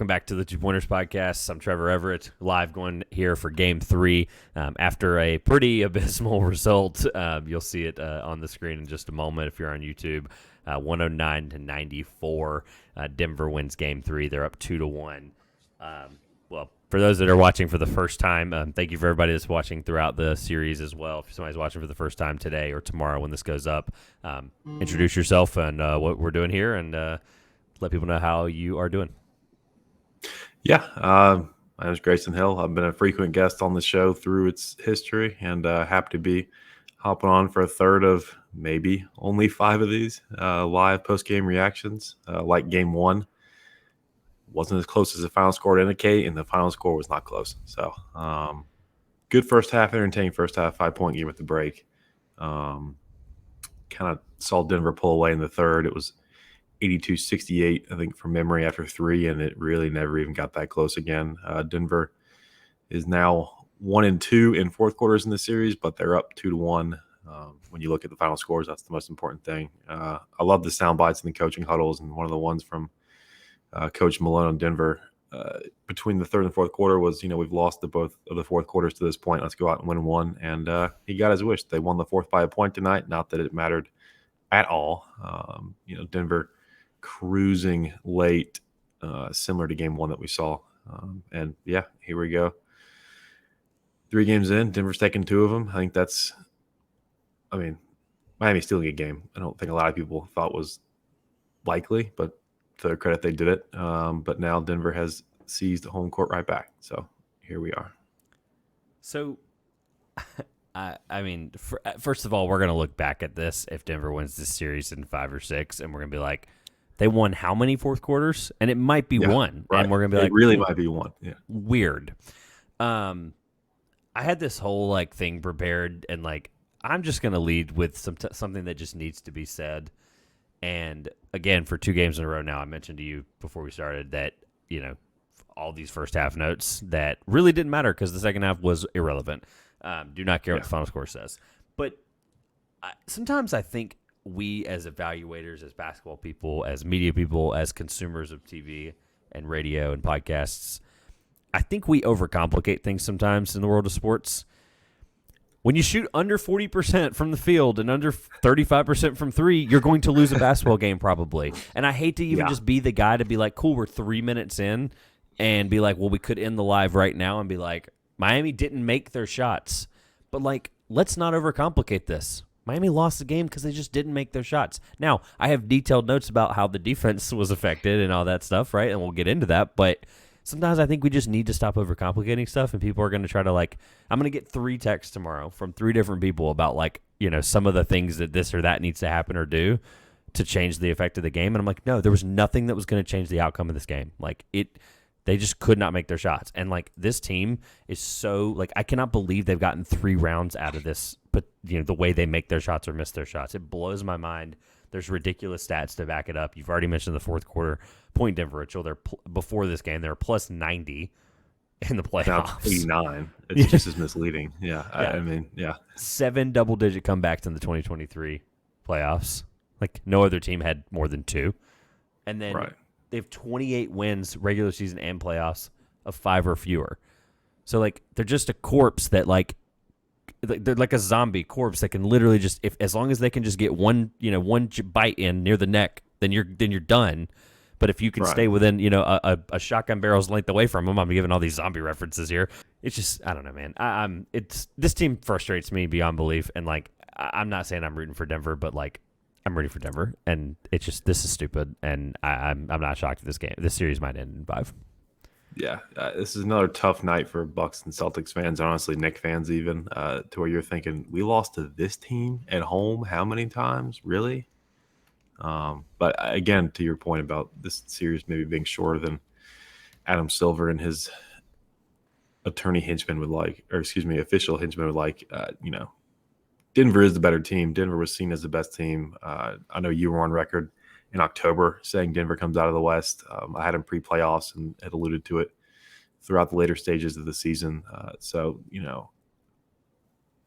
welcome back to the Two Pointers podcast. I'm Trevor Everett, live going here for Game 3 after a pretty abysmal result. You'll see it on the screen in just a moment if you're on YouTube. 109-94. Denver wins Game 3. They're up 2-1. Well, for those that are watching for the first time, thank you for everybody that's watching throughout the series as well. If somebody's watching for the first time today or tomorrow when this goes up, introduce yourself and what we're doing here, and let people know how you are doing. Yeah, my name is Grayson Hill. I've been a frequent guest on the show through its history, and happy to be hopping on for a third of maybe only 5 of these live post-game reactions. Like Game 1, wasn't as close as the final score would indicate, and the final score was not close. So, good first half, entertaining first half, 5-point game at the break. Kind of saw Denver pull away in the third. It was 82-68, I think, from memory after 3, and it really never even got that close again. Denver is now 1-2 in fourth quarters in the series, but they're up 2-1. When you look at the final scores, that's the most important thing. I love the sound bites in the coaching huddles, and one of the ones from Coach Malone on Denver between the third and fourth quarter was, we've lost both of the fourth quarters to this point. Let's go out and win one. And he got his wish. They won the fourth by a point tonight. Not that it mattered at all. Denver cruising late, similar to Game 1 that we saw. And yeah, here we go. 3 games in, Denver's taking 2 of them. I think Miami stealing a game, I don't think a lot of people thought was likely, but to their credit, they did it. But now Denver has seized the home court right back. So here we are. So, first of all, we're going to look back at this if Denver wins this series in 5 or 6, and we're going to be like, they won how many fourth quarters? And it might be 1. Right. And we're going to be it really might be 1. Yeah. Weird. I had this whole thing prepared, and I'm just going to lead with something that just needs to be said. And again, for 2 games in a row now, I mentioned to you before we started that, all these first half notes that really didn't matter because the second half was irrelevant. Do not care what the final score says. But sometimes I think we as evaluators, as basketball people, as media people, as consumers of TV and radio and podcasts, I think we overcomplicate things sometimes in the world of sports. When you shoot under 40% from the field and under 35% from 3, you're going to lose a basketball game probably. And I hate to even just be the guy to be like, cool, we're 3 minutes in, and be like, well, we could end the live right now and be like, Miami didn't make their shots. But let's not overcomplicate this. Miami lost the game because they just didn't make their shots. Now, I have detailed notes about how the defense was affected and all that stuff, right? And we'll get into that. But sometimes I think we just need to stop overcomplicating stuff, and people are going to try to I'm going to get 3 texts tomorrow from 3 different people about some of the things that this or that needs to happen or do to change the effect of the game. And I'm like, no, there was nothing that was going to change the outcome of this game. They just could not make their shots. And this team is so I cannot believe they've gotten 3 rounds out of this, but the way they make their shots or miss their shots, it blows my mind. There's ridiculous stats to back it up. You've already mentioned the fourth quarter point differential. Before this game, they're plus 90 in the playoffs. Now 89. It's just as misleading. Yeah. Yeah. 7 double-digit comebacks in the 2023 playoffs. No other team had more than 2. And then they have 28 wins, regular season and playoffs, of 5 or fewer. So, they're just a corpse that, they're like a zombie corpse that can literally just, as long as they can just get one bite in near the neck, then you're done. But if you can stay within, a shotgun barrel's length away from them, I'm giving all these zombie references here. It's just, I don't know, man. This team frustrates me beyond belief, and I'm not saying I'm rooting for Denver, but I'm rooting for Denver, and it's just, this is stupid, and I'm not shocked at this series might end in 5. Yeah, this is another tough night for Bucks and Celtics fans, honestly, Knicks fans even, to where you're thinking, we lost to this team at home how many times? Really? But again, to your point about this series maybe being shorter than Adam Silver and his official henchmen would like, Denver is the better team. Denver was seen as the best team. I know you were on record in October saying Denver comes out of the West. I had him pre-playoffs and had alluded to it throughout the later stages of the season. So,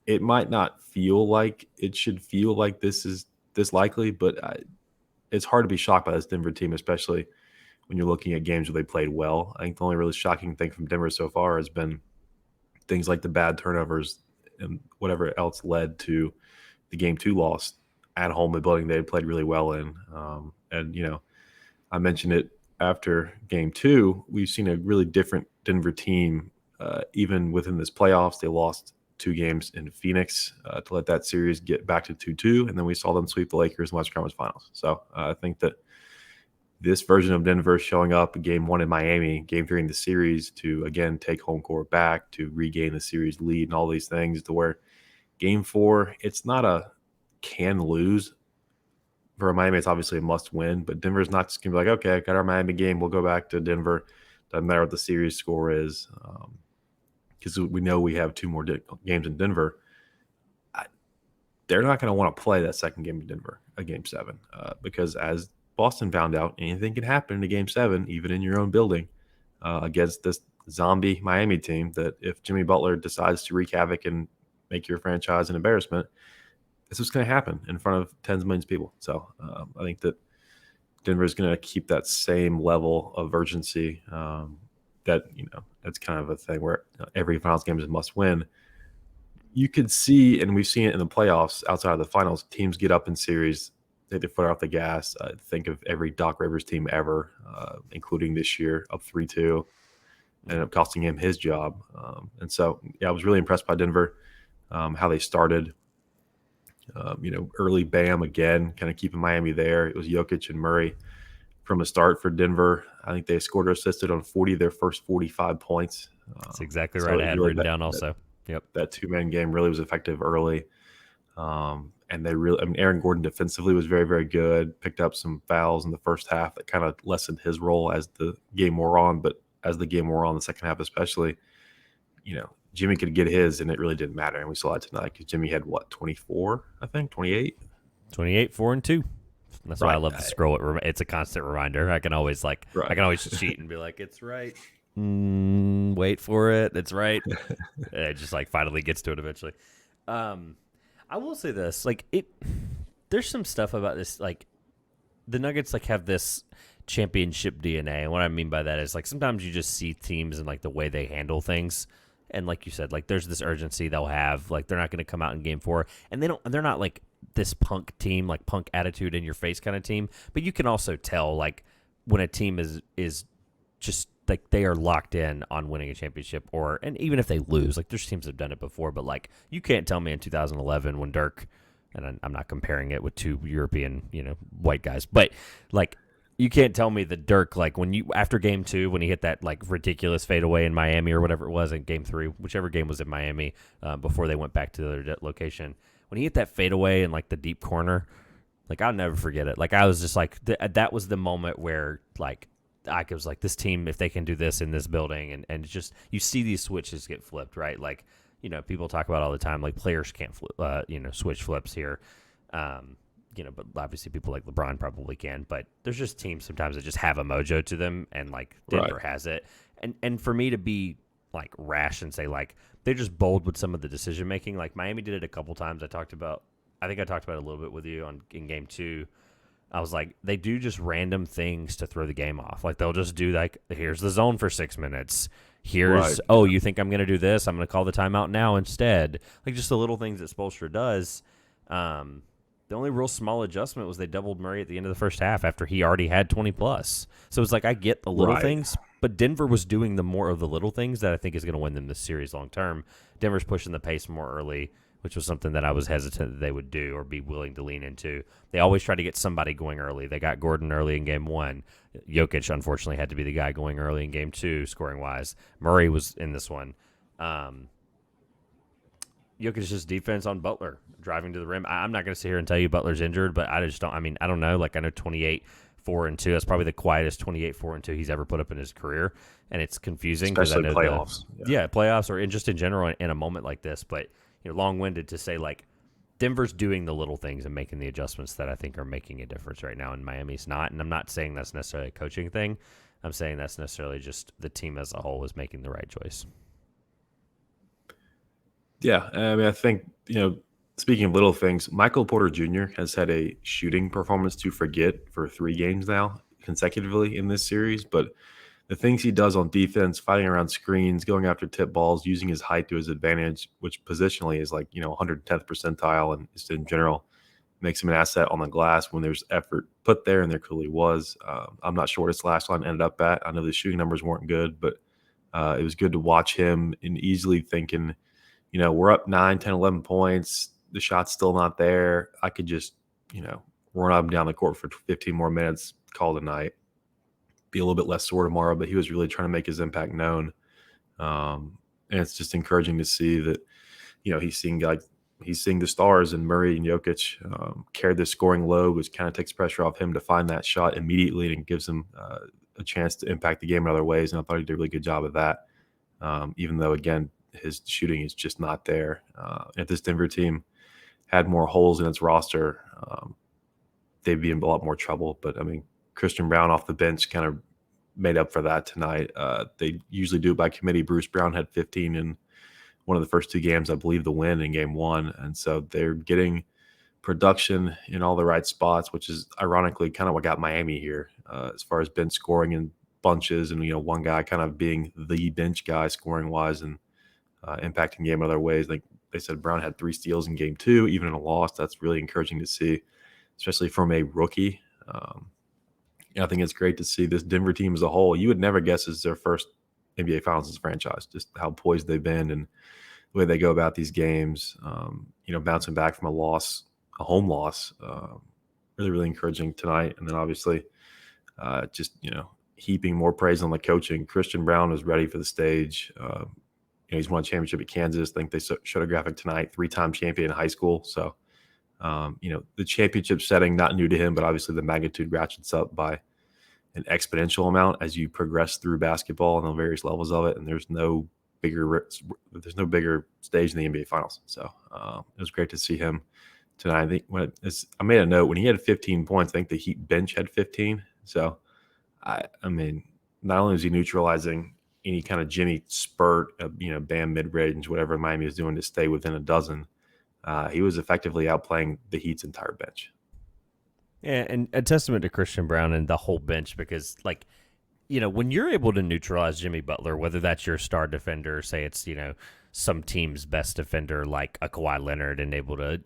it might not feel like it should feel like this is this likely, but it's hard to be shocked by this Denver team, especially when you're looking at games where they played well. I think the only really shocking thing from Denver so far has been things like the bad turnovers and whatever else led to the game 2 loss at home, the building they had played really well in. And, I mentioned it after game 2. We've seen a really different Denver team, even within this playoffs. They lost 2 games in Phoenix to let that series get back to 2-2. And then we saw them sweep the Lakers in Western Conference Finals. So I think that this version of Denver showing up game 1 in Miami, game 3 in the series to, again, take home court back, to regain the series lead and all these things, to where game 4, it's not a can lose. For Miami, it's obviously a must win, but Denver's not just going to be like, okay, I got our Miami game. We'll go back to Denver. Doesn't matter what the series score is, because we know we have 2 more games in Denver. They're not going to want to play that second game in Denver, a game 7, because as Boston found out, anything can happen in a game 7, even in your own building, against this zombie Miami team. That if Jimmy Butler decides to wreak havoc and make your franchise an embarrassment, this is going to happen in front of tens of millions of people. So I think that Denver is going to keep that same level of urgency. That that's kind of a thing where every finals game is a must win. You could see, and we've seen it in the playoffs outside of the finals, teams get up in series, take their foot off the gas. Think of every Doc Rivers team ever, including this year, up 3-2, ended up costing him his job. And so, I was really impressed by Denver, how they started. Early Bam again, kind of keeping Miami there. It was Jokic and Murray from the start for Denver. I think they scored or assisted on 40 of their first 45 points. That's exactly right. I had written down also. Yep. That 2-man game really was effective early. And they really, Aaron Gordon defensively was very, very good. Picked up some fouls in the first half that kind of lessened his role as the game wore on. But as the game wore on, the second half especially, Jimmy could get his, and it really didn't matter. And we saw it tonight because Jimmy had, 24, I think, 28? 28, 4 and 2. That's why I love to scroll it. It's a constant reminder. I can always I can always cheat and be like, it's right. Wait for it. It's right. It just finally gets to it eventually. I will say this, there's some stuff about this, the Nuggets have this championship DNA, and what I mean by that is sometimes you just see teams and the way they handle things, and like you said, there's this urgency they'll have, they're not going to come out in game 4, and they're not this punk team, punk attitude in your face kind of team, but you can also tell when a team is just they are locked in on winning a championship, and even if they lose, there's teams that have done it before, but you can't tell me in 2011 when Dirk, and I'm not comparing it with 2 European, white guys, but you can't tell me that Dirk, when after game 2, when he hit that ridiculous fadeaway in Miami or whatever it was in game 3, whichever game was in Miami, before they went back to their location, when he hit that fadeaway in the deep corner, I'll never forget it. I was just that was the moment where I was this team, if they can do this in this building, and just you see these switches get flipped, right? People talk about all the time, players can't switch flips here. But obviously people like LeBron probably can, but there's just teams sometimes that just have a mojo to them, and Denver has it. And for me to be rash and say they're just bold with some of the decision making, Miami did it a couple times. I think I talked about it a little bit with you in game 2. I was they do just random things to throw the game off. They'll just do here's the zone for 6 minutes. Here's, you think I'm going to do this? I'm going to call the timeout now instead. Just the little things that Spoelstra does. The only real small adjustment was they doubled Murray at the end of the first half after he already had 20+. So it's I get the little things, but Denver was doing the more of the little things that I think is going to win them this series long term. Denver's pushing the pace more early, which was something that I was hesitant that they would do or be willing to lean into. They always try to get somebody going early. They got Gordon early in game 1. Jokic, unfortunately, had to be the guy going early in game 2, scoring-wise. Murray was in this one. Jokic's defense on Butler, driving to the rim. I'm not going to sit here and tell you Butler's injured, but I just don't. I don't know. I know 28, 4 and 2. That's probably the quietest 28, 4 and 2 he's ever put up in his career, and it's confusing. Especially playoffs. Playoffs, or just in general in a moment like this. But long-winded to say Denver's doing the little things and making the adjustments that I think are making a difference right now, and Miami's not. And I'm not saying that's necessarily a coaching thing. I'm saying that's necessarily just the team as a whole is making the right choice. Yeah, I think, speaking of little things, Michael Porter Jr. has had a shooting performance to forget for 3 games now. consecutively in this series, but the things he does on defense, fighting around screens, going after tip balls, using his height to his advantage, which positionally is like, 110th percentile and just in general makes him an asset on the glass when there's effort put there, and there clearly was. I'm not sure what his last line ended up at. I know the shooting numbers weren't good, but it was good to watch him and easily thinking, we're up 9, 10, 11 points. The shot's still not there. I could just, run up and down the court for 15 more minutes, call it a night, be a little bit less sore tomorrow, but he was really trying to make his impact known. And it's just encouraging to see that, he's seeing the stars, and Murray and Jokic carried the scoring load, which kind of takes pressure off him to find that shot immediately and gives him a chance to impact the game in other ways. And I thought he did a really good job of that, even though, again, his shooting is just not there. If this Denver team had more holes in its roster, they'd be in a lot more trouble. But, I mean, Christian Brown off the bench kind of made up for that tonight. They usually do it by committee. Bruce Brown had 15 in one of the first two games, I believe, the win in game one. And so they're getting production in all the right spots, which is ironically kind of what got Miami here as far as bench scoring in bunches and, one guy kind of being the bench guy scoring wise and impacting the game in other ways. Like they said, Brown had 3 steals in game 2, even in a loss. That's really encouraging to see, especially from a rookie. I think it's great to see this Denver team as a whole. You would never guess it's their first NBA Finals as a franchise, just how poised they've been and the way they go about these games, bouncing back from a home loss, really, really encouraging tonight. And then obviously heaping more praise on the coaching. Christian Brown is ready for the stage. He's won a championship at Kansas. I think they showed a graphic tonight, 3-time champion in high school. So, the championship setting, not new to him, but obviously the magnitude ratchets up by an exponential amount as you progress through basketball and the various levels of it. And there's no bigger stage in the NBA Finals. So it was great to see him tonight. I think I made a note when he had 15 points, I think the Heat bench had 15. So I mean, not only is he neutralizing any kind of Jimmy spurt, Bam mid-range, whatever Miami is doing to stay within a dozen, he was effectively outplaying the Heat's entire bench. Yeah, and a testament to Christian Brown and the whole bench because, when you're able to neutralize Jimmy Butler, whether that's your star defender, say it's, some team's best defender like a Kawhi Leonard and able to,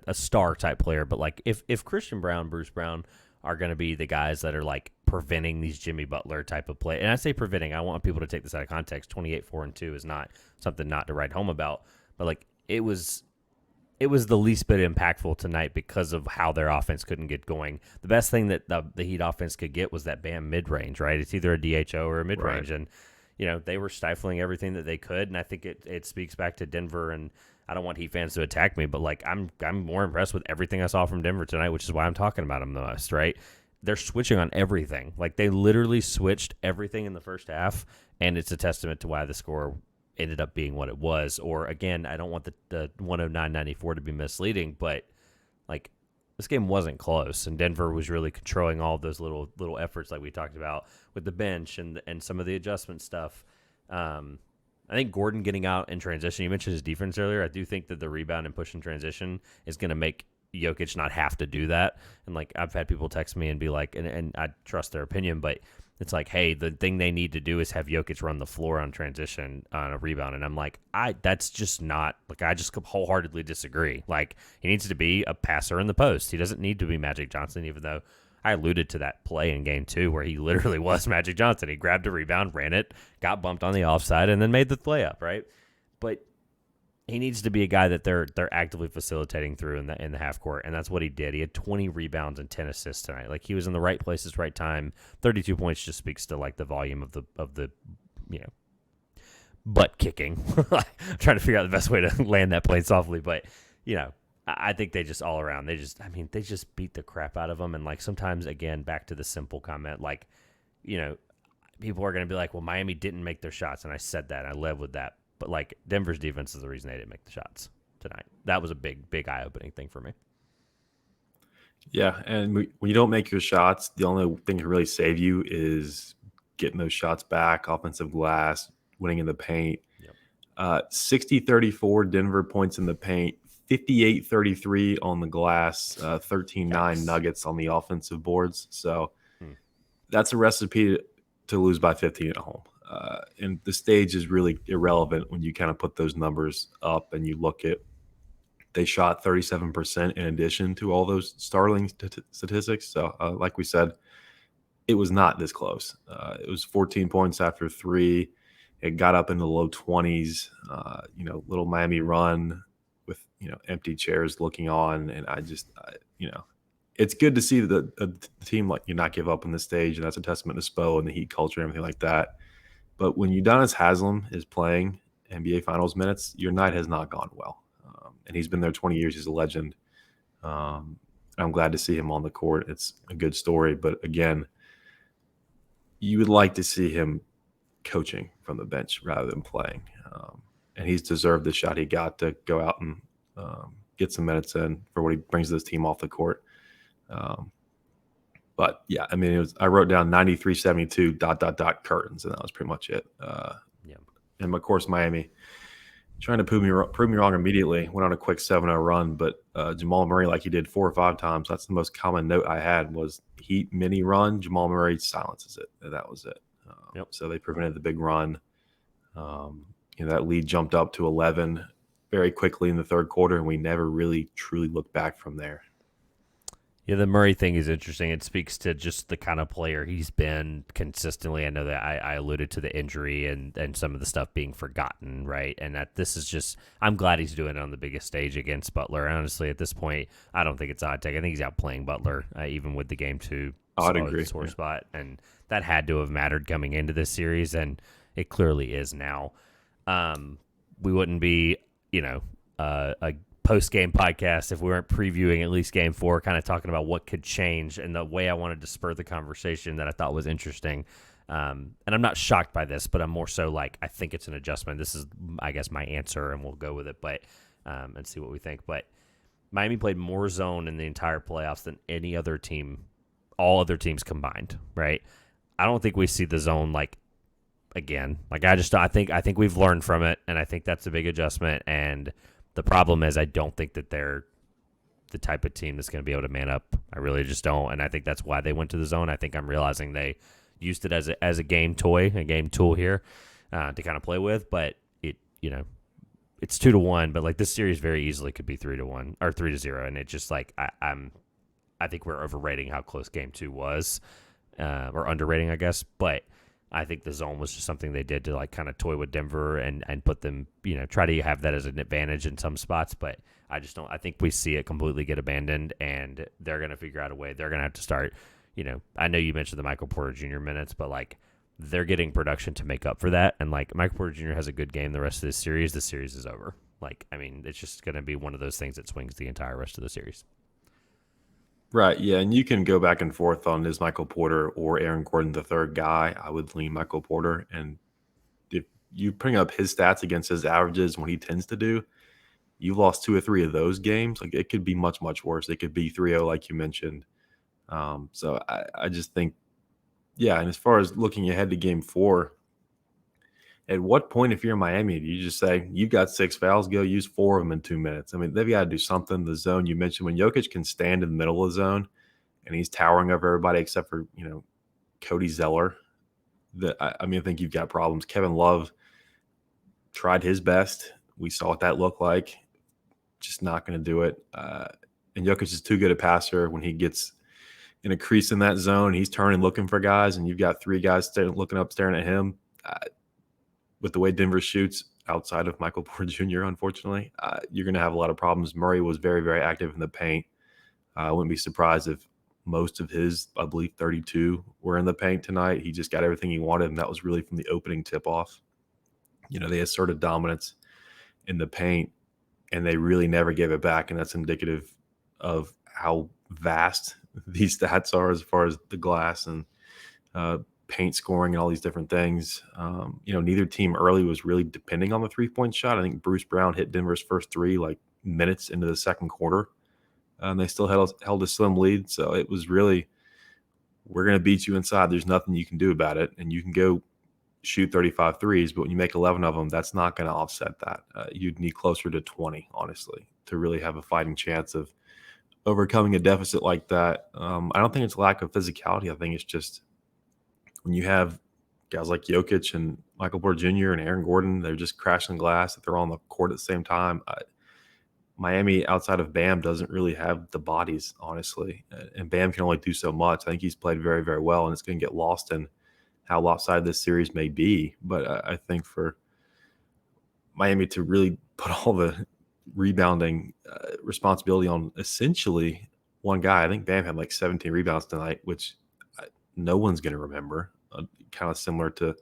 a star type player. But, if Christian Brown, Bruce Brown are going to be the guys that are, preventing these Jimmy Butler type of play. And I say preventing, I want people to take this out of context. 28-4-2 is not something not to write home about. But, it was the least bit impactful tonight because of how their offense couldn't get going. The best thing that the Heat offense could get was that Bam mid-range, right? It's either a DHO or a mid-range. Right. And, they were stifling everything that they could. And I think it speaks back to Denver. And I don't want Heat fans to attack me, but, I'm more impressed with everything I saw from Denver tonight, which is why I'm talking about them the most, right? They're switching on everything. They literally switched everything in the first half, and it's a testament to why the score ended up being what it was. Or again, I don't want the 109-94 to be misleading, but this game wasn't close, and Denver was really controlling all of those little efforts like we talked about with the bench and some of the adjustment stuff. I think Gordon getting out in transition, you mentioned his defense earlier. I do think that the rebound and push in transition is going to make Jokic not have to do that. And I've had people text me and be like, and I trust their opinion, but it's hey, the thing they need to do is have Jokic run the floor on transition on a rebound. And I'm that's just not, I just wholeheartedly disagree. He needs to be a passer in the post. He doesn't need to be Magic Johnson, even though I alluded to that play in game 2 where he literally was Magic Johnson. He grabbed a rebound, ran it, got bumped on the offside, and then made the layup, right? But he needs to be a guy that they're actively facilitating through in the half court, and that's what he did. He had 20 rebounds and 10 assists tonight. He was in the right places, right time. 32 points just speaks to the volume of the butt kicking. I'm trying to figure out the best way to land that plane softly, but I think they just all around they just beat the crap out of them. And sometimes, again, back to the simple comment, people are going to be like, well, Miami didn't make their shots, and I said that, and I live with that. But Denver's defense is the reason they didn't make the shots tonight. That was a big, big eye-opening thing for me. Yeah, and when you don't make your shots, the only thing that can really save you is getting those shots back, offensive glass, winning in the paint. Yep. 60-34 Denver points in the paint, 58-33 on the glass, 13-9 Nuggets on the offensive boards. So that's a recipe to lose by 15 at home. And the stage is really irrelevant when you kind of put those numbers up and you look at they shot 37% in addition to all those startling statistics. So, like we said, it was not this close. It was 14 points after three. It got up in the low 20s. Little Miami run with empty chairs looking on, and it's good to see the team like you not give up on the stage, and that's a testament to Spo and the Heat culture and everything like that. But when Udonis Haslem is playing NBA Finals minutes, your night has not gone well. And he's been there 20 years. He's a legend. I'm glad to see him on the court. It's a good story. But again, you would like to see him coaching from the bench rather than playing. And he's deserved the shot he got to go out and get some minutes in for what he brings this team off the court. But yeah, I mean, I wrote down 93-72 ... curtains, and that was pretty much it. And of course, Miami trying to prove me wrong immediately. Went on a quick 7-0 run, but Jamal Murray, like he did 4 or 5 times, that's the most common note I had was Heat mini run. Jamal Murray silences it, and that was it. So they prevented the big run. That lead jumped up to 11 very quickly in the third quarter, and we never really truly looked back from there. Yeah, the Murray thing is interesting. It speaks to just the kind of player he's been consistently. I know that I alluded to the injury and some of the stuff being forgotten, right? And that this is just, I'm glad he's doing it on the biggest stage against Butler. Honestly, at this point, I don't think it's odd take. I think he's outplaying Butler, even with the game 2 I'd agree. Sore spot. And that had to have mattered coming into this series, and it clearly is now. We wouldn't be, a post-game podcast if we weren't previewing at least game 4, kind of talking about what could change. And the way I wanted to spur the conversation that I thought was interesting, and I'm not shocked by this, but I'm more so like, I think it's an adjustment. This is, I guess, my answer, and we'll go with it, but and see what we think. But Miami played more zone in the entire playoffs than any other team, all other teams combined, right? I don't think we see the zone like again. Like I think we've learned from it, and I think that's a big adjustment. And the problem is I don't think that they're the type of team that's going to be able to man up. I really just don't, and I think that's why they went to the zone. I think I'm realizing they used it as a game toy, a game tool here to kind of play with. But it's 2-1. But like this series very easily could be 3-1 or 3-0, and it just like I think we're overrating how close game 2 was, or underrating, I guess. But I think the zone was just something they did to like kind of toy with Denver and put them, try to have that as an advantage in some spots. But I just don't. I think we see it completely get abandoned, and they're going to figure out a way. They're going to have to start. I know you mentioned the Michael Porter Jr. minutes, but like they're getting production to make up for that. And like Michael Porter Jr. has a good game the rest of this series. The series is over. Like, I mean, it's just going to be one of those things that swings the entire rest of the series. Right, yeah, and you can go back and forth on is Michael Porter or Aaron Gordon the third guy. I would lean Michael Porter, and if you bring up his stats against his averages, what he tends to do, you've lost 2 or 3 of those games. Like it could be much, much worse. It could be 3-0 like you mentioned. So I just think, yeah, and as far as looking ahead to game 4, at what point, if you're Miami, do you just say, you've got 6 fouls, go use 4 of them in 2 minutes? I mean, they've got to do something. The zone you mentioned, when Jokic can stand in the middle of the zone and he's towering over everybody except for, Cody Zeller, I think you've got problems. Kevin Love tried his best. We saw what that looked like. Just not going to do it. And Jokic is too good a passer. When he gets in a crease in that zone, he's turning, looking for guys, and you've got 3 guys looking up, staring at him. With the way Denver shoots outside of Michael Porter Jr., unfortunately, you're going to have a lot of problems. Murray was very, very active in the paint. I wouldn't be surprised if most of his, I believe, 32 were in the paint tonight. He just got everything he wanted, and that was really from the opening tip-off. They asserted dominance in the paint, and they really never gave it back, and that's indicative of how vast these stats are as far as the glass and paint scoring and all these different things. Neither team early was really depending on the 3-point shot. I think Bruce Brown hit Denver's first 3 like minutes into the second quarter, and they still held a slim lead. So it was really, we're going to beat you inside. There's nothing you can do about it, and you can go shoot 35 threes, but when you make 11 of them, that's not going to offset that. You'd need closer to 20, honestly, to really have a fighting chance of overcoming a deficit like that. I don't think it's lack of physicality. I think it's just when you have guys like Jokic and Michael Porter Jr. and Aaron Gordon, they're just crashing glass. If they're on the court at the same time, Miami outside of Bam doesn't really have the bodies, honestly. And Bam can only do so much. I think he's played very, very well, and it's going to get lost in how lopsided this series may be. But I think for Miami to really put all the rebounding responsibility on essentially one guy, I think Bam had like 17 rebounds tonight, which no one's going to remember. Kind of similar to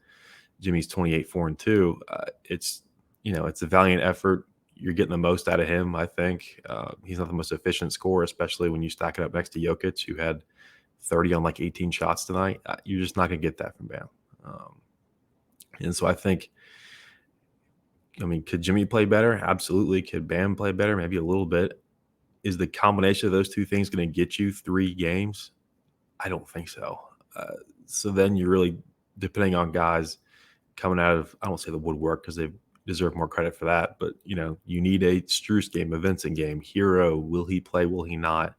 Jimmy's 28, 4 and 2. It's a valiant effort. You're getting the most out of him, I think. He's not the most efficient scorer, especially when you stack it up next to Jokic, who had 30 on like 18 shots tonight. You're just not going to get that from Bam. And so I think, could Jimmy play better? Absolutely. Could Bam play better? Maybe a little bit. Is the combination of those two things going to get you 3 games? I don't think so. So then you're really depending on guys coming out of, I don't say the woodwork because they deserve more credit for that, but you need a Strus game, a Vincent game. Hero, will he play? Will he not?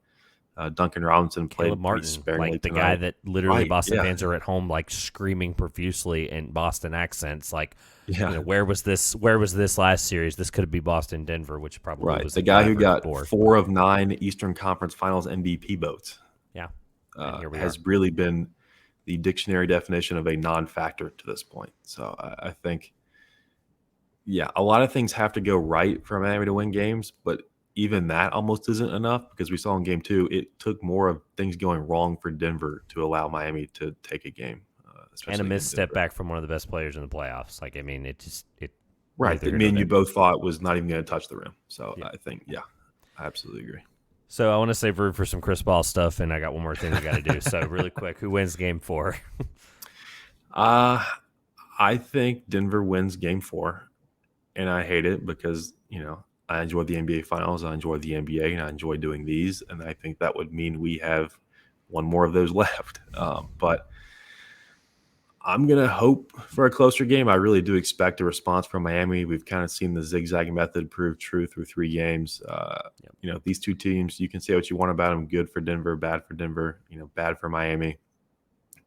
Duncan Robinson played Caleb Martin, sparingly like the tonight. guy that literally Right, Boston yeah. fans are at home like screaming profusely in Boston accents. Like, Yeah. where was this? Where was this last series? This could be Boston, Denver, which probably Right. was The guy who 5 or got 4. 4 of 9 Eastern Conference Finals MVP votes. Yeah. And here we Has are. really been the dictionary definition of a non-factor to this point. So I think, a lot of things have to go right for Miami to win games, but even that almost isn't enough because we saw in game 2, it took more of things going wrong for Denver to allow Miami to take a game. And a misstep back from one of the best players in the playoffs. Like, it Right. That me and you both thought was not even going to touch the rim. So Yeah. I think, I absolutely agree. So I want to save room for some Chris Paul stuff, and I got one more thing we got to do. So really quick, who wins game 4? I think Denver wins game 4, and I hate it because, I enjoy the NBA Finals, I enjoy the NBA, and I enjoy doing these, and I think that would mean we have one more of those left. But I'm going to hope for a closer game. I really do expect a response from Miami. We've kind of seen the zigzag method prove true through 3 games. These two teams, you can say what you want about them. Good for Denver, bad for Denver, bad for Miami.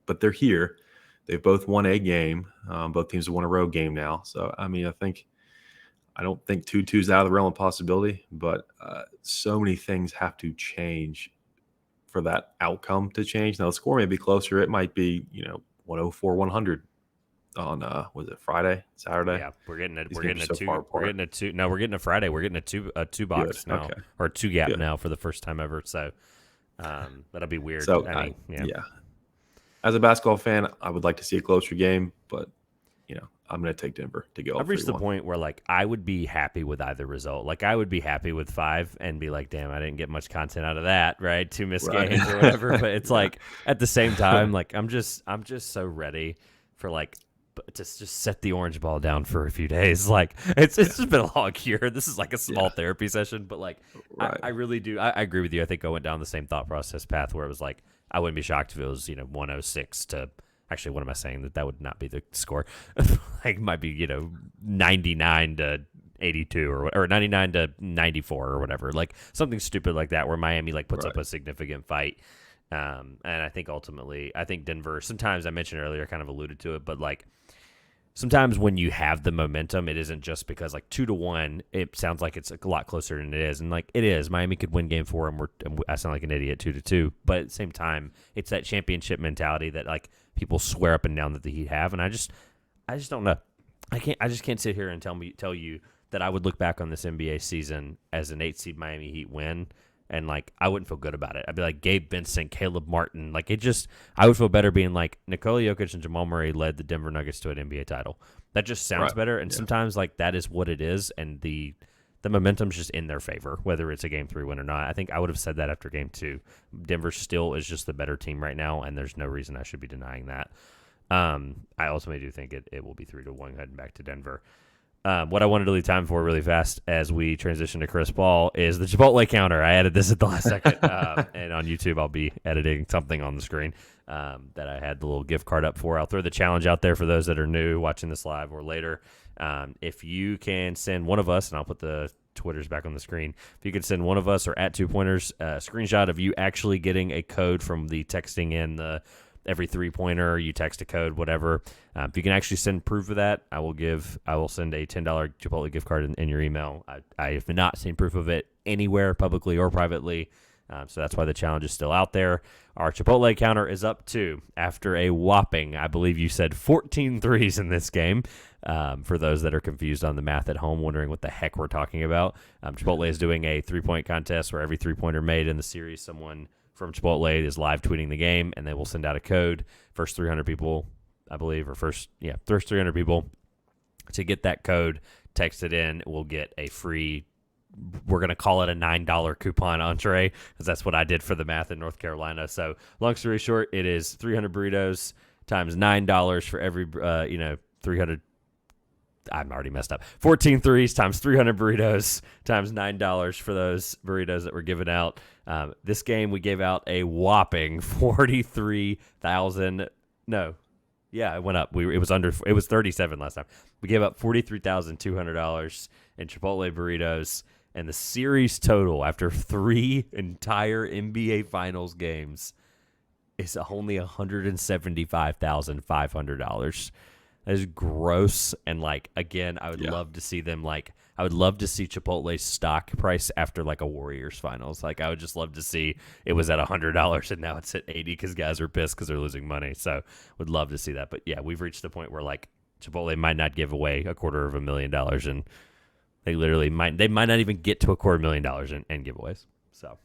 But they're here. They've both won a game. Both teams have won a road game now. So, I don't think 2-2 is out of the realm of possibility, but so many things have to change for that outcome to change. Now, the score may be closer. It might be, 104-100 on was it Friday, Saturday? Yeah, we're getting a Friday. We're getting a 2 box Good. now, Okay. or a 2 gap Good. now for the first time ever. So that'll be weird. So as a basketball fan, I would like to see a closer game, but I'm going to take Denver to go. I've reached the point where like I would be happy with either result. Like I would be happy with 5 and be like, damn, I didn't get much content out of that, right? 2 missed games or whatever. But it's like at the same time, like I'm just so ready for like to just set the orange ball down for a few days. Like it's just been a long year. This is like a small therapy session, but like I really do. I agree with you. I think I went down the same thought process path where it was like I wouldn't be shocked if it was 106 to. Actually, what am I saying? That would not be the score. Like, it might be 99 to 82 or 99 to 94 or whatever. Like something stupid like that, where Miami like puts up a significant fight. And I think ultimately, Denver. Sometimes I mentioned earlier, kind of alluded to it, but like sometimes when you have the momentum, it isn't just because like 2-1. It sounds like it's a lot closer than it is, and like it is. Miami could win game 4, and I sound like an idiot 2-2. But at the same time, it's that championship mentality that like people swear up and down that the Heat have, and I just don't know. I just can't sit here and tell you that I would look back on this NBA season as an 8 seed Miami Heat win, and like I wouldn't feel good about it. I'd be like Gabe Vincent, Caleb Martin, like I would feel better being like Nikola Jokic and Jamal Murray led the Denver Nuggets to an NBA title. That just sounds better, and sometimes like that is what it is, and the momentum's just in their favor, whether it's a game 3 win or not. I think I would have said that after game 2. Denver still is just the better team right now, and there's no reason I should be denying that. I ultimately do think it will be 3-1 heading back to Denver. What I wanted to leave time for really fast as we transition to Chris Paul is the Chipotle counter. I added this at the last second, and on YouTube I'll be editing something on the screen that I had the little gift card up for. I'll throw the challenge out there for those that are new watching this live or later. If you can send one of us, and I'll put the Twitters back on the screen, if you could send one of us or at 2 pointers a screenshot of you actually getting a code from the texting in the every 3-pointer, you text a code, whatever. If you can actually send proof of that, I will send a $10 Chipotle gift card in your email. I have not seen proof of it anywhere, publicly or privately. So that's why the challenge is still out there. Our Chipotle counter is up to, after a whopping, I believe you said 14 threes in this game. For those that are confused on the math at home, wondering what the heck we're talking about, Chipotle is doing a 3-point contest where every 3-pointer made in the series, someone from Chipotle is live tweeting the game, and they will send out a code. First 300 people, I believe, first 300 people to get that code texted in will get a free, we're going to call it a $9 coupon entree, because that's what I did for the math in North Carolina. So long story short, it is 300 burritos times $9 for every, 300. I'm already messed up. 14 threes times 300 burritos times $9 for those burritos that were given out. This game, we gave out a whopping 43,000. No. Yeah, it went up. It was 37 last time. We gave up $43,200 in Chipotle burritos, and the series total after 3 entire NBA Finals games is only $175,500. That is gross, and again, I would love to see them I would love to see Chipotle's stock price after a Warriors Finals. I would just love to see it was at $100 and now it's at $80 because guys are pissed because they're losing money. So would love to see that. But yeah, we've reached the point where Chipotle might not give away $250,000, and they might not even get to $250,000 in giveaways. So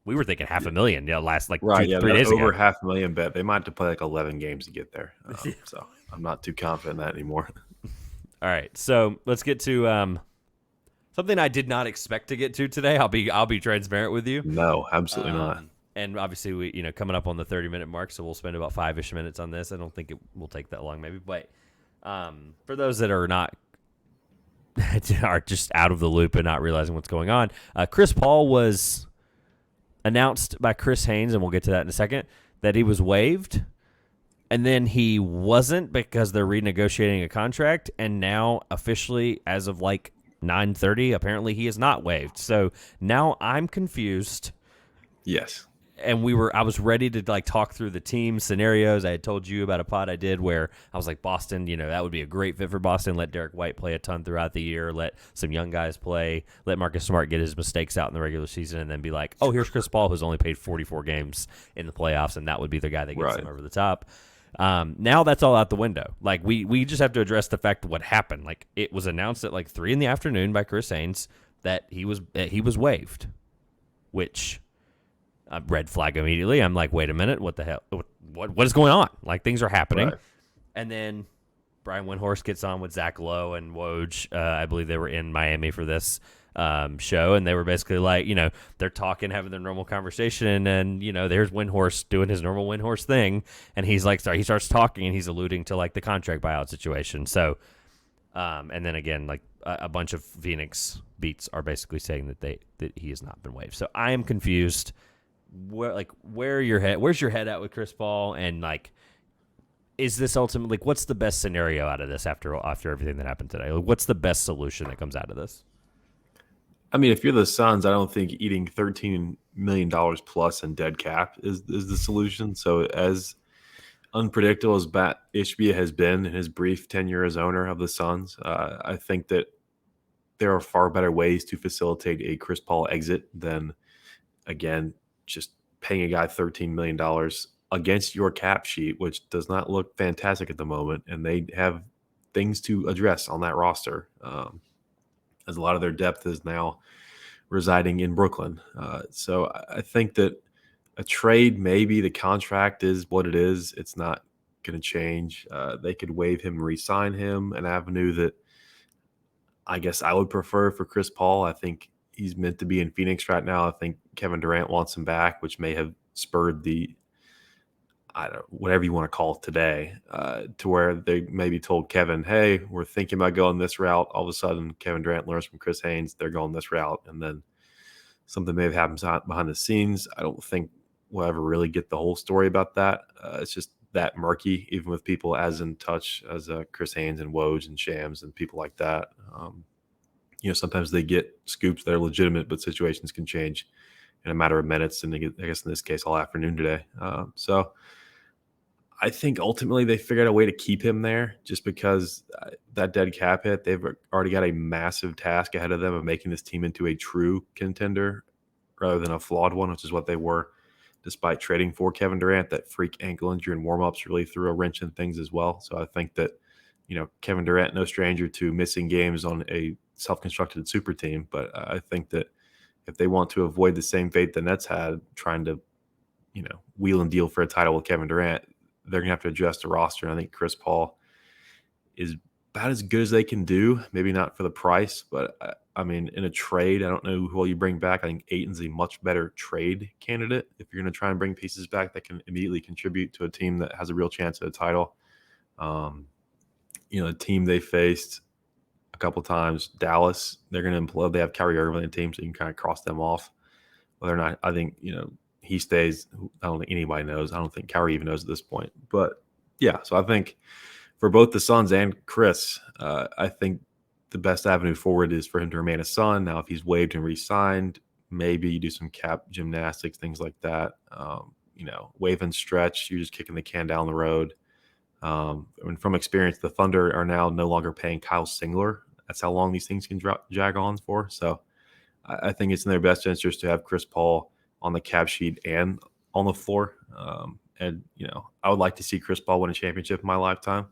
we were thinking $500,000. Yeah, last 3 days ago. Over $500,000 bet. They might have to play 11 games to get there. So I'm not too confident in that anymore. All right, so let's get to something I did not expect to get to today. I'll be transparent with you. No, absolutely not. And obviously, we coming up on the 30-minute mark, so we'll spend about 5-ish minutes on this. I don't think it will take that long, maybe. But for those that are not are just out of the loop and not realizing what's going on, Chris Paul was announced by Chris Haynes, and we'll get to that in a second, that he was waived. And then he wasn't because they're renegotiating a contract. And now officially, as of 9:30, apparently he is not waived. So now I'm confused. Yes. And I was ready to talk through the team scenarios. I had told you about a pod I did where I was like, Boston, that would be a great fit for Boston. Let Derek White play a ton throughout the year. Let some young guys play. Let Marcus Smart get his mistakes out in the regular season, and then be like, oh, here's Chris Paul, who's only played 44 games in the playoffs, and that would be the guy that gets him over the top. Now that's all out the window. We just have to address the fact of what happened. It was announced at 3 p.m. by Chris Haynes that he was waived, which red flag immediately. I'm like, wait a minute, what the hell? What is going on? Things are happening. Right. And then Brian Windhorst gets on with Zach Lowe and Woj. I believe they were in Miami for this show, and they were basically they're talking, having their normal conversation, and there's Windhorst doing his normal Windhorst thing, and he's he starts talking, and he's alluding to the contract buyout situation. So, and then again, a bunch of Phoenix beats are basically saying that he has not been waived. So I am confused. Where's your head at with Chris Paul, and is this ultimately what's the best scenario out of this after everything that happened today? What's the best solution that comes out of this? I mean, if you're the Suns, I don't think eating $13 million plus in dead cap is the solution. So as unpredictable as Bat Ishbia has been in his brief tenure as owner of the Suns, I think that there are far better ways to facilitate a Chris Paul exit than, again, just paying a guy $13 million against your cap sheet, which does not look fantastic at the moment. And they have things to address on that roster, as a lot of their depth is now residing in Brooklyn. So I think that a trade, maybe the contract is what it is. It's not going to change. They could waive him, re-sign him, an avenue that I guess I would prefer for Chris Paul. I think he's meant to be in Phoenix right now. I think Kevin Durant wants him back, which may have spurred whatever you want to call it today, to where they maybe told Kevin, hey, we're thinking about going this route. All of a sudden, Kevin Durant learns from Chris Haynes, they're going this route. And then something may have happened behind the scenes. I don't think we'll ever really get the whole story about that. It's just that murky, even with people as in touch as Chris Haynes and Woj and Shams and people like that. Sometimes they get scoops that are legitimate, but situations can change in a matter of minutes. And I guess in this case, all afternoon today. So I think ultimately they figured out a way to keep him there just because that dead cap hit, they've already got a massive task ahead of them of making this team into a true contender rather than a flawed one, which is what they were despite trading for Kevin Durant. That freak ankle injury and warmups really threw a wrench in things as well. So I think that, Kevin Durant, no stranger to missing games on a self-constructed super team. But I think that if they want to avoid the same fate the Nets had trying to, wheel and deal for a title with Kevin Durant, they're going to have to adjust the roster. And I think Chris Paul is about as good as they can do. Maybe not for the price, but I mean, in a trade, I don't know who all you bring back. I think Ayton's a much better trade candidate if you're going to try and bring pieces back that can immediately contribute to a team that has a real chance at a title. The team they faced a couple times, Dallas, they're going to implode. They have Kyrie Irving in the team, so you can kind of cross them off. Whether or not, I think, he stays, I don't think anybody knows. I don't think Kyrie even knows at this point. But, yeah, so I think for both the Suns and Chris, I think the best avenue forward is for him to remain a Sun. Now, if he's waived and re-signed, maybe you do some cap gymnastics, things like that. Wave and stretch, you're just kicking the can down the road. From experience, the Thunder are now no longer paying Kyle Singler. That's how long these things can drag on for. So I think it's in their best interest to have Chris Paul on the cap sheet and on the floor. I would like to see Chris Paul win a championship in my lifetime.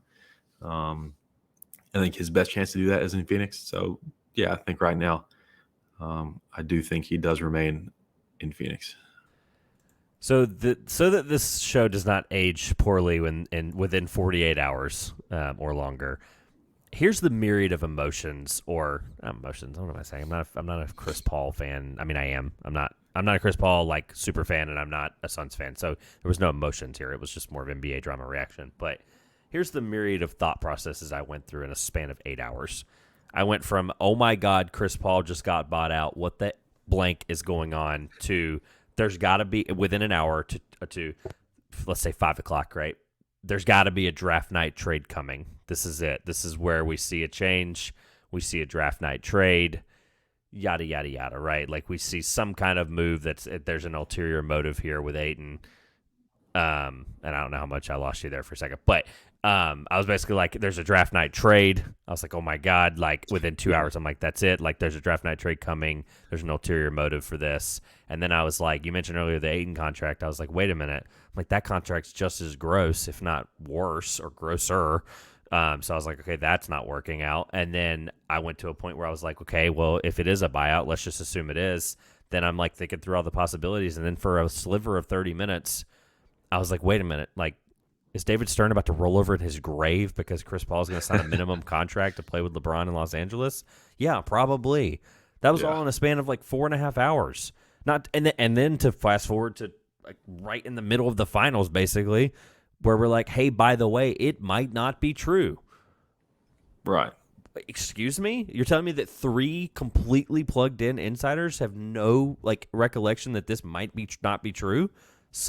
I think his best chance to do that is in Phoenix. So, yeah, I think right now I do think he does remain in Phoenix. So that this show does not age poorly within 48 hours or longer. Here's the myriad of emotions or emotions. What am I saying? I'm not a Chris Paul fan. I mean, I am. I'm not a Chris Paul super fan, and I'm not a Suns fan. So there was no emotions here. It was just more of NBA drama reaction. But here's the myriad of thought processes I went through in a span of 8 hours. I went from, oh my God, Chris Paul just got bought out. What the blank is going on? To there's got to be within an hour to let's say 5 o'clock, right? There's got to be a draft night trade coming. This is it. This is where we see a change. We see a draft night trade, yada, yada, yada, right? Like we see some kind of move there's an ulterior motive here with Ayton. And I don't know how much I lost you there for a second, but I was basically like, there's a draft night trade. I was like, oh my God, like within 2 hours, I'm like, that's it. Like there's a draft night trade coming. There's an ulterior motive for this. And then I was like, you mentioned earlier the Ayton contract. I was like, wait a minute. I'm like, that contract's just as gross, if not worse or grosser. So I was like, okay, that's not working out. And then I went to a point where I was like, okay, well, if it is a buyout, let's just assume it is. Then I'm like thinking through all the possibilities. And then for a sliver of 30 minutes, I was like, wait a minute, like, is David Stern about to roll over in his grave because Chris Paul is going to sign a minimum contract to play with LeBron in Los Angeles? Yeah, probably. That was all in a span of like 4.5 hours. And then to fast forward to like right in the middle of the finals, basically, where we're like, hey, by the way, it might not be true. Right. Excuse me? You're telling me that 3 completely plugged in insiders have no like recollection that this might not be true?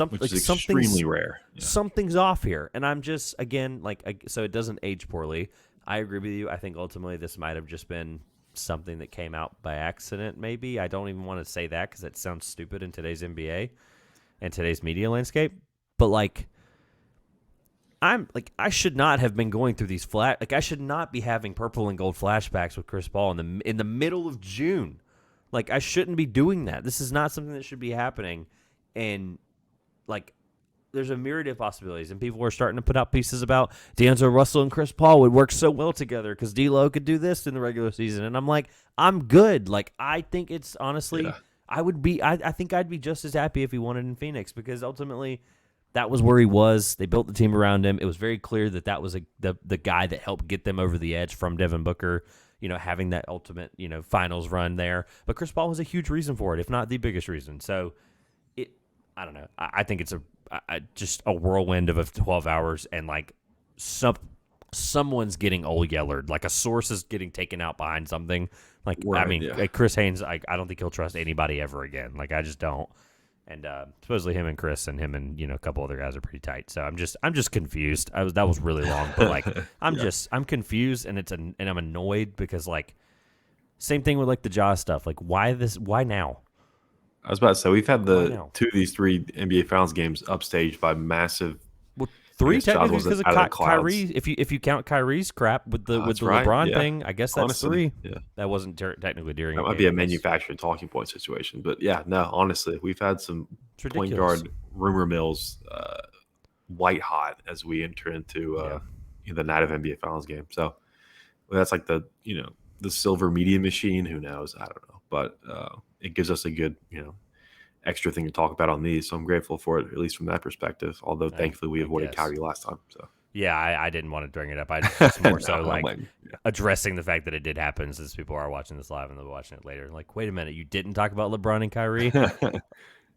Which is extremely rare. Yeah. Something's off here. And I'm just, again, so it doesn't age poorly. I agree with you. I think ultimately this might have just been something that came out by accident, maybe. I don't even want to say that because it sounds stupid in today's NBA and today's media landscape. But, I should not have been going through these I should not be having purple and gold flashbacks with Chris Paul in the middle of June. I shouldn't be doing that. This is not something that should be happening. And there's a myriad of possibilities, and people were starting to put out pieces about D'Angelo Russell and Chris Paul would work so well together because D'Lo could do this in the regular season, and I'm like, I'm good. I think it's honestly, I think I'd be just as happy if he won it in Phoenix because ultimately that was where he was. They built the team around him. It was very clear that was the guy that helped get them over the edge from Devin Booker, having that ultimate, finals run there. But Chris Paul was a huge reason for it, if not the biggest reason. So I don't know. I think it's just a whirlwind of 12 hours, and someone's getting old yellered. A source is getting taken out behind something. Chris Haynes, I don't think he'll trust anybody ever again. I just don't. And supposedly him and Chris and him and a couple other guys are pretty tight. So I'm just confused. That was really long, but I'm confused, and and I'm annoyed because same thing with the Jaws stuff. Why now? I was about to say, we've had 2 of these 3 NBA Finals games upstaged by massive I Three guess Ja technically wasn't because of out of the clouds. Kyrie. If you count Kyrie's crap with the That's right. LeBron Yeah. thing, I guess that's Honestly, three. yeah. That wasn't technically during That a might be game, a I guess. manufactured talking point situation. But yeah, no, honestly, we've had some It's point ridiculous. guard rumor mills white hot as we enter into Yeah. the night of NBA Finals game. So that's like the silver media machine. Who knows? I don't know. But it gives us a good, extra thing to talk about on these. So I'm grateful for it, at least from that perspective. Although thankfully we I avoided guess. Kyrie last time. So Yeah, I didn't want to bring it up. I just more no, so I don't like blame you. addressing the fact that it did happen since people are watching this live and they'll be watching it later. Like, wait a minute, you didn't talk about LeBron and Kyrie? Yeah.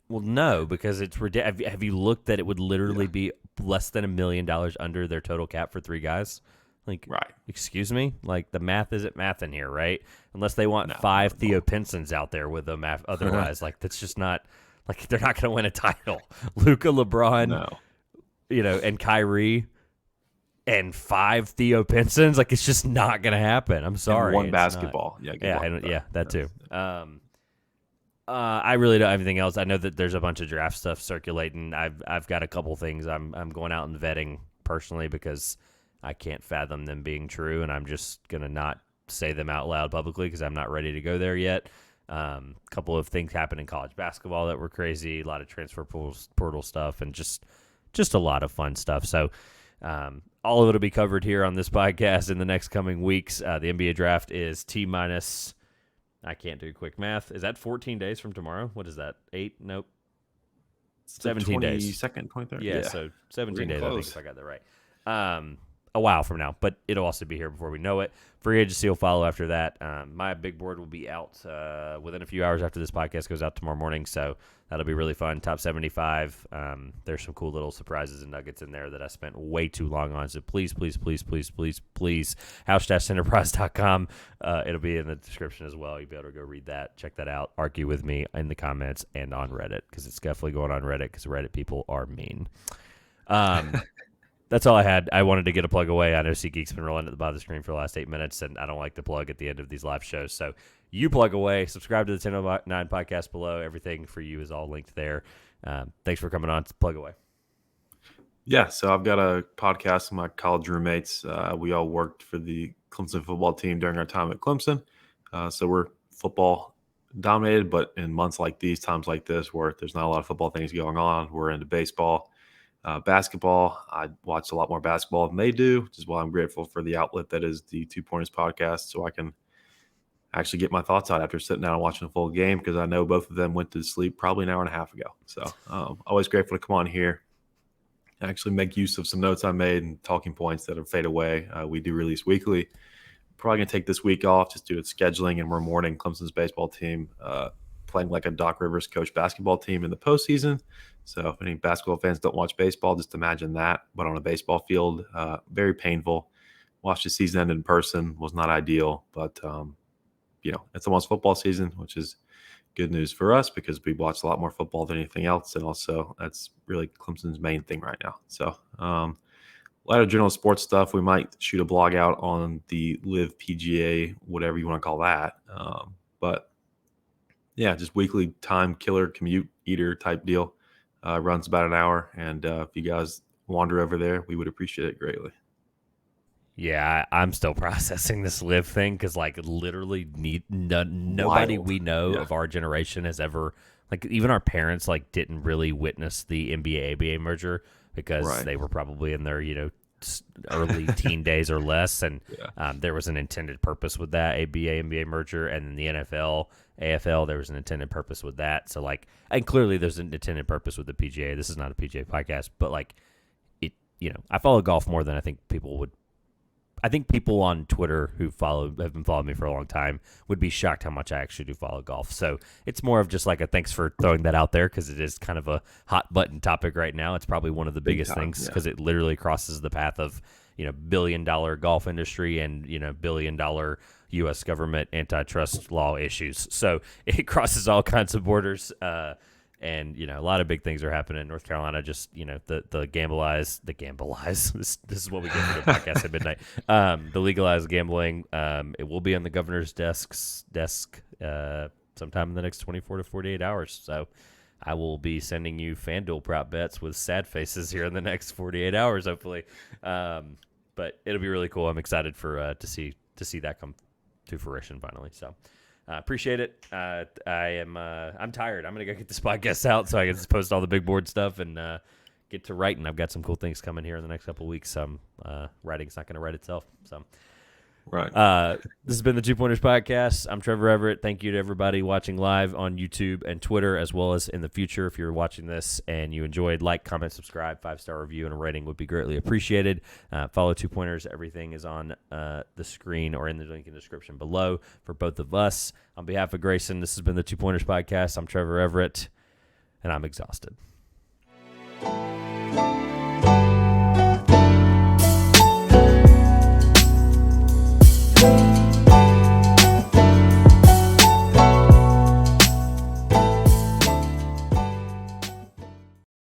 Well, no, because it's ridiculous. Have you looked that it would literally Yeah. be less than $1 million under their total cap for three guys? Like, Right. excuse me? Like, the math isn't math in here, right? Unless they want No, five not at Theo all. Pinsons out there with them. Otherwise, like, that's just not, like, they're not going to win a title. Luka, LeBron, No. and Kyrie and five Theo Pinsons, like, it's just not going to happen. I'm sorry. And one it's basketball. Yeah. Not. Good Yeah, luck with yeah, that too. Yeah. I really don't have anything else. I know that there's a bunch of draft stuff circulating. I've got a couple things I'm going out and vetting personally because I can't fathom them being true, and I'm just gonna not say them out loud publicly because I'm not ready to go there yet. A couple of things happened in college basketball that were crazy. A lot of transfer portal stuff, and just a lot of fun stuff. So. All of it will be covered here on this podcast in the next coming weeks. The NBA draft is T-minus. I can't do quick math. Is that 14 days from tomorrow? What is that? 8? Nope. 17 days. 22nd, 23rd? Yeah, so 17 days, close. I think, if I got that right. A while from now, but it'll also be here before we know it. Free agency will follow after that. My big board will be out within a few hours after this podcast goes out tomorrow morning, so that'll be really fun. Top 75. There's some cool little surprises and nuggets in there that I spent way too long on, so please, house-enterprise.com. It'll be in the description as well. You'll be able to go read that, check that out, argue with me in the comments and on Reddit, because it's definitely going on Reddit, because Reddit people are mean. That's all I had. I wanted to get a plug away. I know SeatGeek's been rolling at the bottom of the screen for the last 8 minutes, and I don't like to plug at the end of these live shows. So you plug away. Subscribe to the 1009 podcast below. Everything for you is all linked there. Thanks for coming on. Plug away. Yeah, so I've got a podcast with my college roommates. We all worked for the Clemson football team during our time at Clemson. So we're football dominated, but in months like these, times like this, where there's not a lot of football things going on, we're into baseball. Basketball, I watch a lot more basketball than they do, which is why I'm grateful for the outlet that is the 2 Pointers podcast, so I can actually get my thoughts out after sitting down and watching a full game, because I know both of them went to sleep probably an hour and a half ago. So always grateful to come on here, actually make use of some notes I made and talking points that have faded away. We do release weekly. Probably going to take this week off just due to scheduling, and we're mourning Clemson's baseball team playing like a Doc Rivers coach basketball team in the postseason. So if any basketball fans don't watch baseball, just imagine that, but on a baseball field. Very painful. Watched the season end in person, was not ideal, but it's almost football season, which is good news for us because we watch a lot more football than anything else, and also that's really Clemson's main thing right now. So a lot of general sports stuff. We might shoot a blog out on the Live PGA, whatever you want to call that. But yeah, just weekly time killer, commute eater type deal. Runs about an hour, and if you guys wander over there, we would appreciate it greatly. Yeah, I'm still processing this Live thing because, like, literally nobody Wild. we know Yeah. of our generation has ever, like, even our parents, like, didn't really witness the NBA-ABA merger because Right. they were probably in their, early teen days or less, and Yeah. there was an intended purpose with that ABA-NBA merger, and then the NFL, AFL, there was an intended purpose with that. So, like, and clearly there's an intended purpose with the PGA. This is not a PGA podcast, but, like, it, I follow golf more than I think people would. I think people on Twitter who have been following me for a long time would be shocked how much I actually do follow golf. So it's more of just like a thanks for throwing that out there, because it is kind of a hot button topic right now. It's probably one of the biggest time, things yeah. because it literally crosses the path of billion-dollar golf industry and billion-dollar U.S. government antitrust law issues. So it crosses all kinds of borders. And, a lot of big things are happening in North Carolina. Just, the gambleize. This is what we get for the podcast at midnight. The legalized gambling. It will be on the governor's desk sometime in the next 24 to 48 hours. So I will be sending you FanDuel prop bets with sad faces here in the next 48 hours, hopefully. But it'll be really cool. I'm excited for to see that come to fruition finally. So appreciate it. I'm tired. I'm gonna go get this podcast out so I can just post all the big board stuff and get to writing. I've got some cool things coming here in the next couple of weeks. Writing's not gonna write itself. So. Right. This has been the 2-Pointers Podcast. I'm Trevor Everett. Thank you to everybody watching live on YouTube and Twitter, as well as in the future. If you're watching this and you enjoyed, like, comment, subscribe, 5-star review, and a rating would be greatly appreciated. Follow 2-Pointers. Everything is on the screen or in the link in the description below for both of us. On behalf of Grayson, this has been the 2-Pointers Podcast. I'm Trevor Everett, and I'm exhausted.